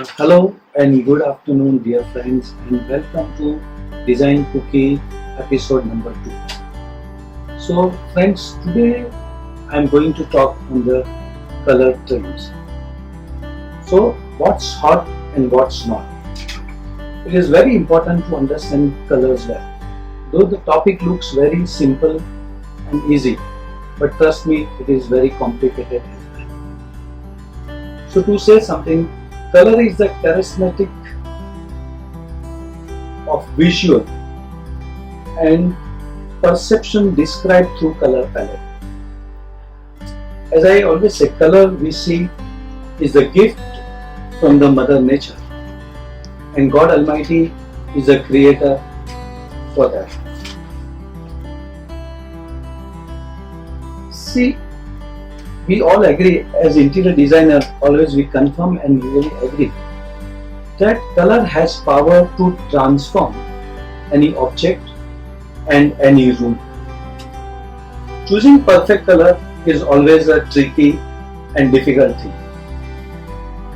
Hello and good afternoon, dear friends, and welcome to Design Cookie episode number 2. So, friends, today I am going to talk on the color trends. So, what's hot and what's not? It is very important to understand colors well. Though the topic looks very simple and easy, but trust me, it is very complicated as well. So, to say something, color is the charismatic of visual and perception described through color palette. As I always say, color we see is a gift from the Mother Nature, and God Almighty is a creator for that. See, we all agree, as interior designer, always we confirm and really agree that color has power to transform any object and any room. Choosing perfect color is always a tricky and difficult thing.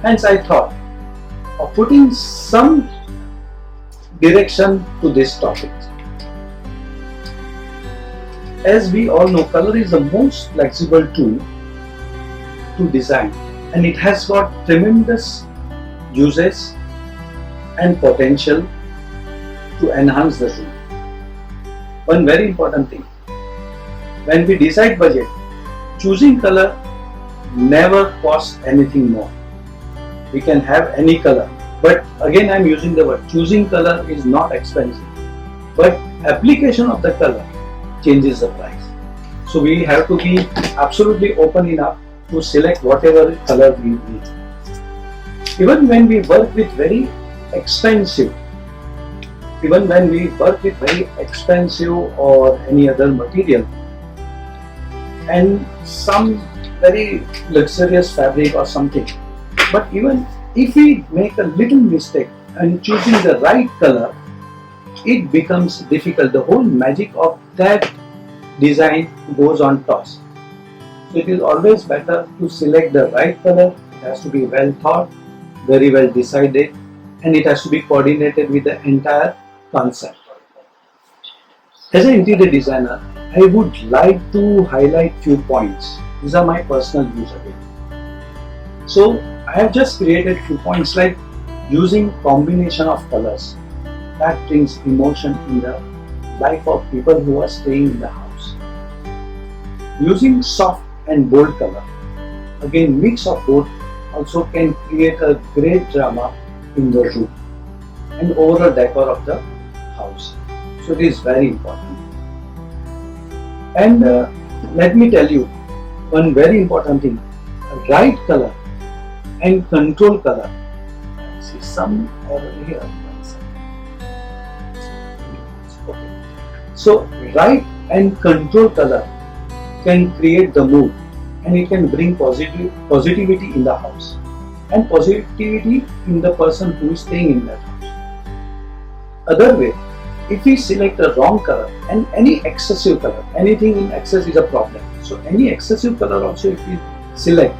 Hence I thought of putting some direction to this topic. As we all know, color is the most flexible tool to design, and it has got tremendous uses and potential to enhance the room. One very important thing, when we decide budget, choosing color never costs anything more. We can have any color, but again I am using the word, choosing color is not expensive, but application of the color changes the price. So we have to be absolutely open enough to select whatever color we need. Even when we work with very expensive or any other material and some very luxurious fabric or something, but even if we make a little mistake and choosing the right color, it becomes difficult. The whole magic of that design goes on toss. So it is always better to select the right color. It has to be well thought, very well decided, and it has to be coordinated with the entire concept. As an interior designer, I would like to highlight few points. These are my personal views of it. So I have just created few points like using combination of colors that brings emotion in the life of people who are staying in the house. Using soft and bold color, again mix of both, also can create a great drama in the room and overall decor of the house. So it is very important. And let me tell you one very important thing, right color and control color. I see some error here. Okay. So right and control color can create the mood, and it can bring positivity in the house and positivity in the person who is staying in that house. Other way, if we select the wrong color and any excessive color, anything in excess is a problem. So any excessive color also if we select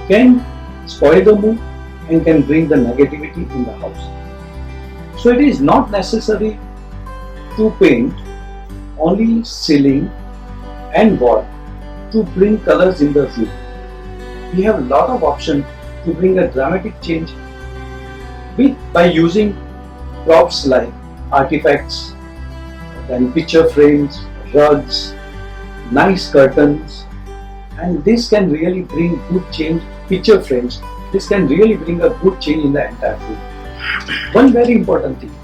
can spoil the mood and can bring the negativity in the house. So it is not necessary to paint only ceiling and wall to bring colors in the room. We have a lot of options to bring a dramatic change by using props like artifacts, then picture frames, rugs, nice curtains, and this can really bring good change. Picture frames, this can really bring a good change in the entire room. One very important thing,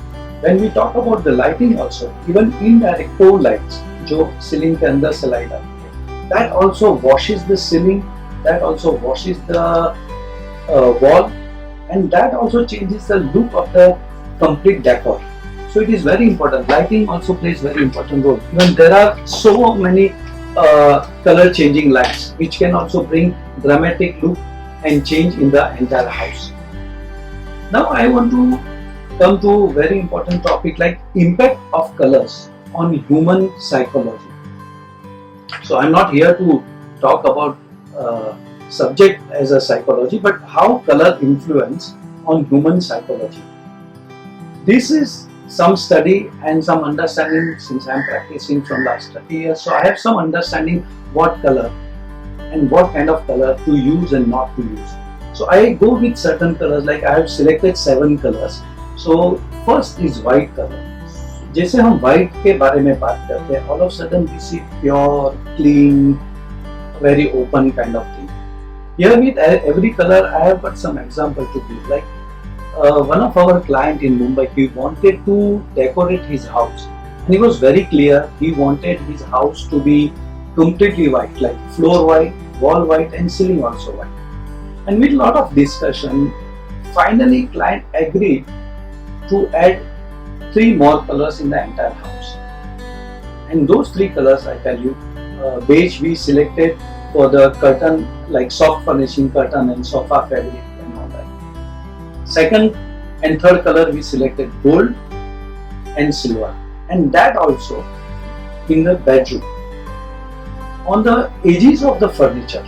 when we talk about the lighting also, even indirect pole lights, जो ceiling के अंदर से light आती है, that also washes the ceiling, that also washes the wall, and that also changes the look of the complete decor. So it is very important. Lighting also plays very important role. Even there are so many color changing lights which can also bring dramatic look and change in the entire house. Now I want to come to a very important topic like impact of colors on human psychology. So I'm not here to talk about subject as a psychology, but how color influence on human psychology. This is some study and some understanding since I am practicing from last 30 years. So I have some understanding what color and what kind of color to use and not to use. So I go with certain colors, like I have selected 7 colors. So first is white color. जैसे हम white के बारे में बात करते हैं, all of a sudden we see pure, clean, very open kind of thing. Here with every color, I have got some example to give. Like one of our client in Mumbai, he wanted to decorate his house, and he was very clear. He wanted his house to be completely white, like floor white, wall white, and ceiling also white. And with a lot of discussion, finally client agreed to add 3 more colors in the entire house. And those 3 colors, I tell you, beige we selected for the curtain, like soft furnishing curtain and sofa fabric and all that. Second and third color we selected gold and silver, and that also in the bedroom. On the edges of the furniture,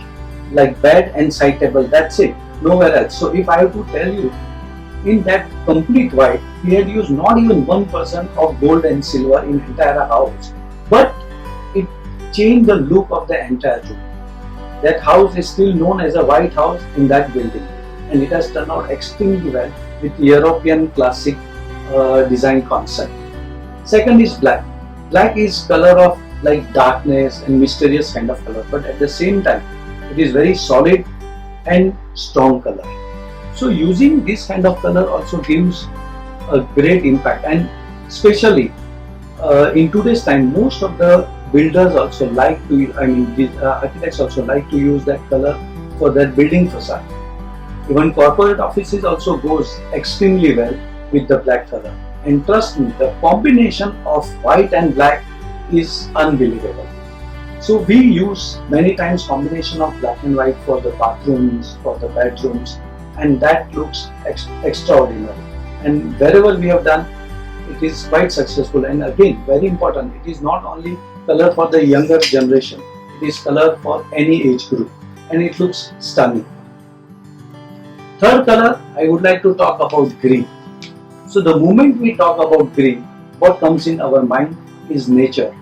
like bed and side table, that's it, nowhere else. So if I have to tell you, in that complete white, he had used not even 1% of gold and silver in entire house, but it changed the look of the entire room. That house is still known as a White House in that building, and it has turned out extremely well with European classic design concept. Second is black. Black is color of like darkness and mysterious kind of color, but at the same time it is very solid and strong color. So using this kind of color also gives a great impact, and especially in today's time, most of the builders also like to, architects also like to use that color for their building facade. Even corporate offices also goes extremely well with the black color. And trust me, the combination of white and black is unbelievable. So we use many times combination of black and white for the bathrooms, for the bedrooms, and that looks extraordinary. And wherever we have done, it is quite successful. And again, very important, it is not only color for the younger generation, it is color for any age group, and it looks stunning. Third color, I would like to talk about green. So the moment we talk about green, what comes in our mind is nature,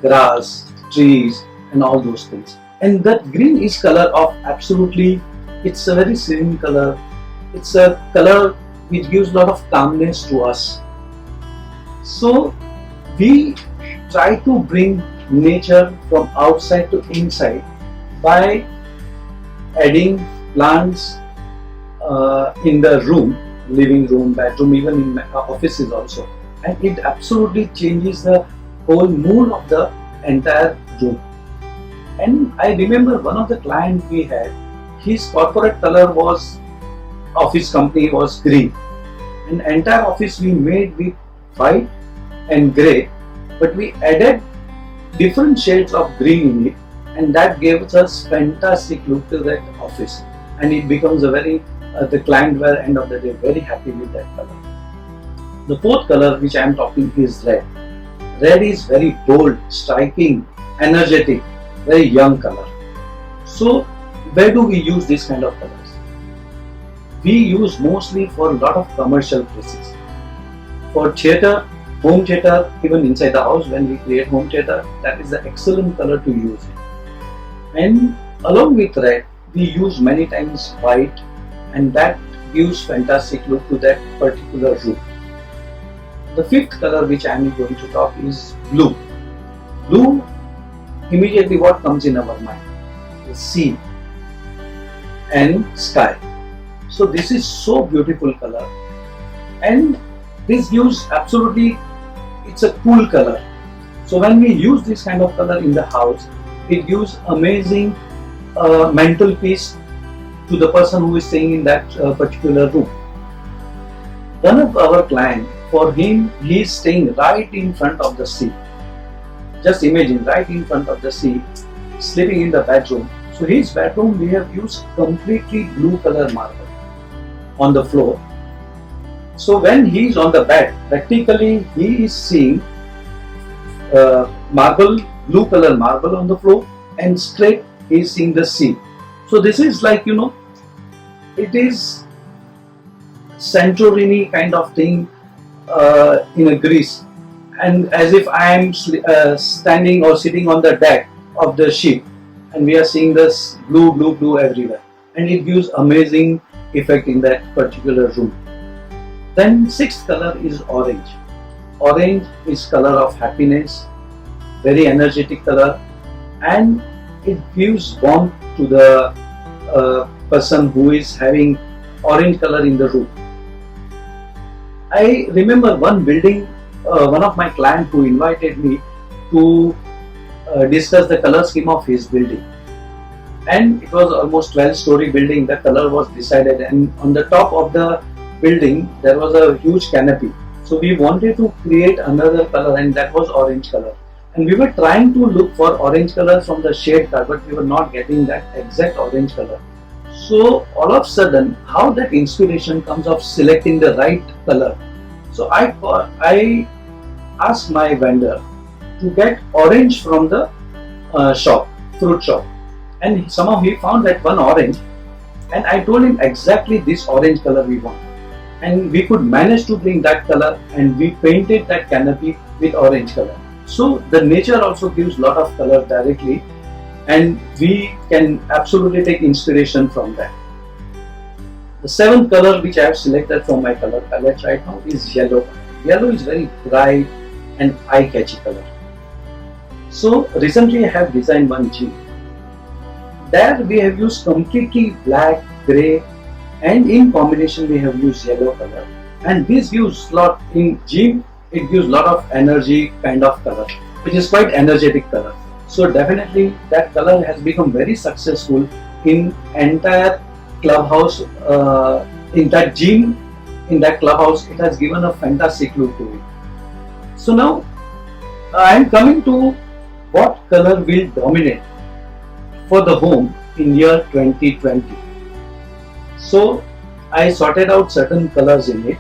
grass, trees, and all those things. And that green is color of absolutely, it's a very serene color. It's a color which gives a lot of calmness to us. So we try to bring nature from outside to inside by adding plants in the room, living room, bedroom, even in offices also, and it absolutely changes the whole mood of the entire room. And I remember one of the clients we had, his corporate color was, of his company was green, and entire office we made with white and grey, but we added different shades of green in it, and that gave us fantastic look to that office, and it becomes a very the client were end of the day very happy with that color. The fourth color which I am talking is red. Red is very bold, striking, energetic, very young color. So where do we use this kind of colors? We use mostly for a lot of commercial places. For theatre, home theatre, even inside the house when we create home theatre, that is the excellent color to use it. And along with red, we use many times white, and that gives fantastic look to that particular room. The fifth color which I am going to talk is blue. Blue, immediately what comes in our mind? The sea and sky. So this is so beautiful color, and this gives absolutely, it's a cool color. So when we use this kind of color in the house, it gives amazing mental peace to the person who is staying in that particular room. One of our clients, for him, he is staying right in front of the sea. Just imagine, right in front of the sea, sleeping in the bedroom. So his bedroom, we have used completely blue color marble on the floor. So when he is on the bed, practically he is seeing marble, blue color marble on the floor, and straight he is seeing the sea. So this is like, it is Santorini kind of thing in a Greece, and as if I am standing or sitting on the deck of the ship, and we are seeing this blue everywhere, and it gives amazing effect in that particular room. Then sixth color is orange. Orange is color of happiness, very energetic color, and it gives warmth to the person who is having orange color in the room. I remember one building, one of my clients who invited me to discuss the color scheme of his building, and it was almost 12-story building. The color was decided, and on the top of the building there was a huge canopy. So we wanted to create another color, and that was orange color. And we were trying to look for orange color from the shade card, but we were not getting that exact orange color. So all of a sudden, how that inspiration comes of selecting the right color. So I asked my vendor to get orange from the fruit shop, and somehow he found that one orange, and I told him exactly this orange color we want, and we could manage to bring that color, and we painted that canopy with orange color. So the nature also gives lot of color directly, and we can absolutely take inspiration from that. The seventh color which I have selected from my color palette right now is yellow. Yellow is very bright and eye-catchy color. So recently I have designed one jean. There we have used completely black, grey, and in combination we have used yellow color. And this gives lot in jean. It gives lot of energy kind of color, which is quite energetic color. So definitely that color has become very successful in entire clubhouse. In that jean, in that clubhouse, it has given a fantastic look to it. So now I am coming to what color will dominate for the home in year 2020. So I sorted out certain colors in it,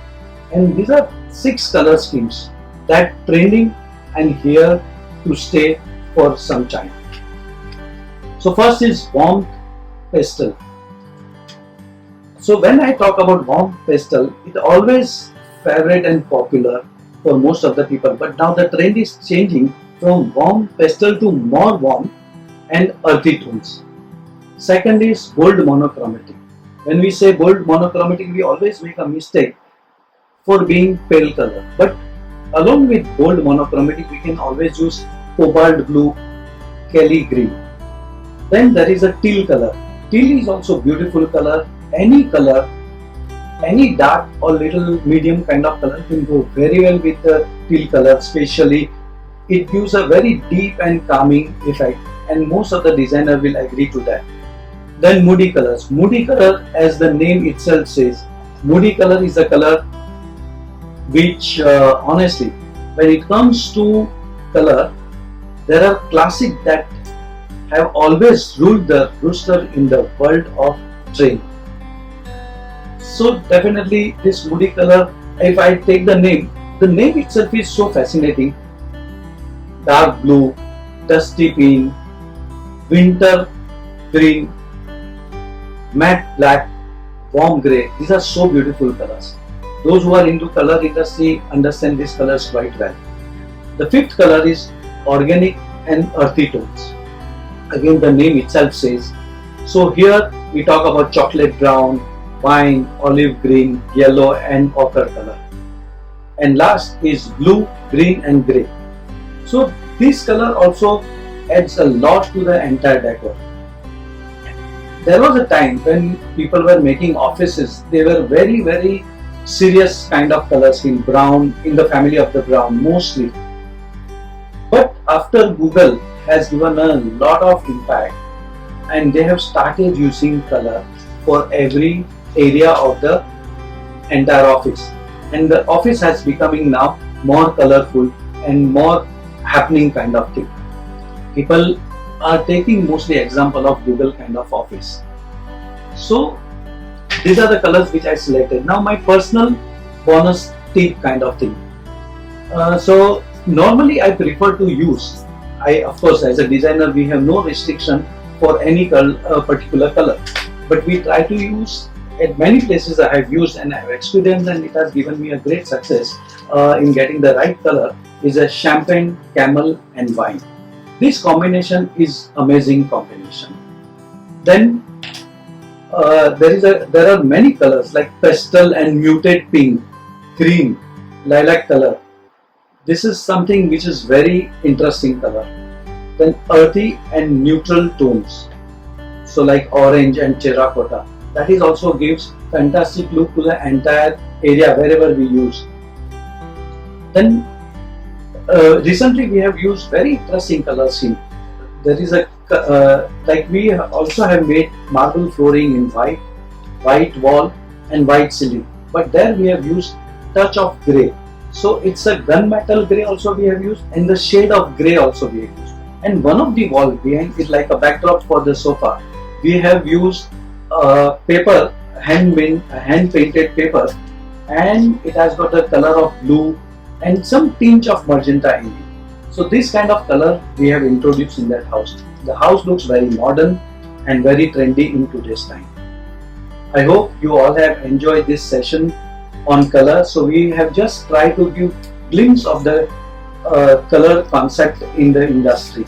and these are 6 color schemes that trending and here to stay for some time. So first is warm pastel. So when I talk about warm pastel, it always favorite and popular for most of the people, but now the trend is changing from warm pastel to more warm and earthy tones. Second is bold monochromatic. When we say bold monochromatic, we always make a mistake for being pale color, but along with bold monochromatic we can always use cobalt blue, Kelly green. Then there is a teal color. Teal is also beautiful color. Any color, any dark or little medium kind of color can go very well with the teal color. Especially it gives a very deep and calming effect, and most of the designer will agree to that. Then Moody Colors. Moody Color, as the name itself says, Moody Color is a color which honestly, when it comes to color, there are classics that have always ruled the rooster in the world of train. So definitely this Moody Color, if I take the name itself is so fascinating. Dark blue, dusty pink, winter green, matte black, warm grey. These are so beautiful colors. Those who are into color industry understand these colors quite well. The fifth color is organic and earthy tones. Again, the name itself says. So here we talk about chocolate brown, wine, olive green, yellow and ochre color. And last is blue, green and grey. So this color also adds a lot to the entire decor. There was a time when people were making offices, they were very serious kind of color scheme, brown, in the family of the brown mostly. But after Google has given a lot of impact, and they have started using color for every area of the entire office, and the office has becoming now more colorful and more happening kind of thing. People are taking mostly example of Google kind of office. So these are the colors which I selected. Now my personal bonus tip kind of thing. So normally I prefer to use, of course as a designer we have no restriction for any particular color, but we try to use at many places I have used and I have experienced, and it has given me a great success in getting the right color, is a champagne, camel and wine. This combination is amazing combination. Then there are many colors like pastel and muted pink, cream, lilac color. This is something which is very interesting color. Then earthy and neutral tones, so like orange and terracotta. That is also gives fantastic look to the entire area wherever we use. Then recently we have used very interesting color scheme. There is a like we also have made marble flooring in white, white wall and white ceiling. But there we have used touch of grey. So it's a gunmetal grey also we have used, and the shade of grey also we have used. And one of the wall behind is like a backdrop for the sofa. We have used paper, hand painted paper, and it has got a color of blue and some tinge of magenta in it. So this kind of color we have introduced in that house. The house looks very modern and very trendy in today's time. I hope you all have enjoyed this session on color. So we have just tried to give glimpse of the color concept in the industry.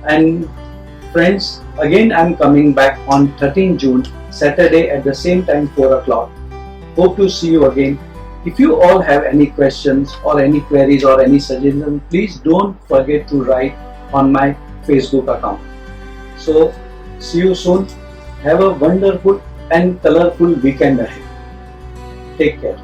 And friends, again I am coming back on 13 June, Saturday at the same time 4 o'clock. Hope to see you again. If you all have any questions or any queries or any suggestions, please don't forget to write on my Facebook account. So see you soon. Have a wonderful and colorful weekend ahead. Take care.